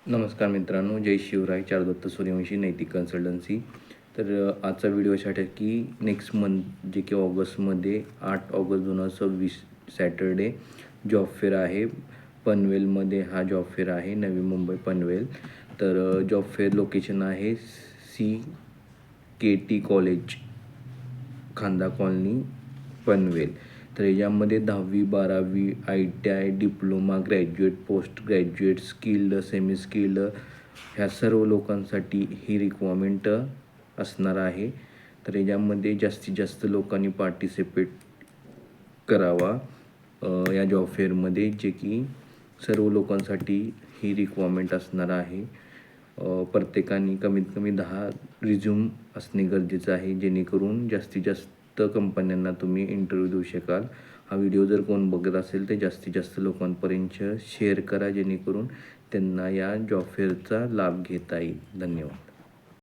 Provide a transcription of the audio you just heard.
नमस्कार मित्रांनो, जय शिवराय. चारुदत्त सूर्यवंशी नैतिक कन्सल्टन्सी. तर आजचा व्हिडिओ अशासाठी की नेक्स्ट मंथ जे की ऑगस्टमध्ये 8 ऑगस्ट 2026 सॅटर्डे जॉब फेअर आहे. पनवेलमध्ये हा जॉब फेअर आहे, नवी मुंबई पनवेल. तर जॉब फेअर लोकेशन आहे CKT कॉलेज, खांदा कॉलनी, पनवेल. तर यामध्ये 10वी 12वी ITI diploma, graduate, post graduate, skilled, semi skilled ह्या सर्व लोकांसाठी ही रिक्वायरमेंट असणार आहे. तर यामध्ये जास्तीत जास्त लोकांनी पार्टिसिपेट करावा या जॉब फेअरमध्ये, जे की सर्व लोकांसाठी ही रिक्वायरमेंट असणार आहे. प्रत्येकाने कमीत कमी 10 रिझ्यूम असणे गरजेचं आहे, जेणेकरून जास्तीत जास्त कंपन्यांना तुम्ही इंटरव्ह्यू देऊ शकाल. हा व्हिडिओ जर कोण बघत असेल तर जास्तीत जास्त लोकांपर्यंत शेअर करा, जेणेकरून त्यांना या जॉब फेअरचा लाभ घेता येईल. धन्यवाद.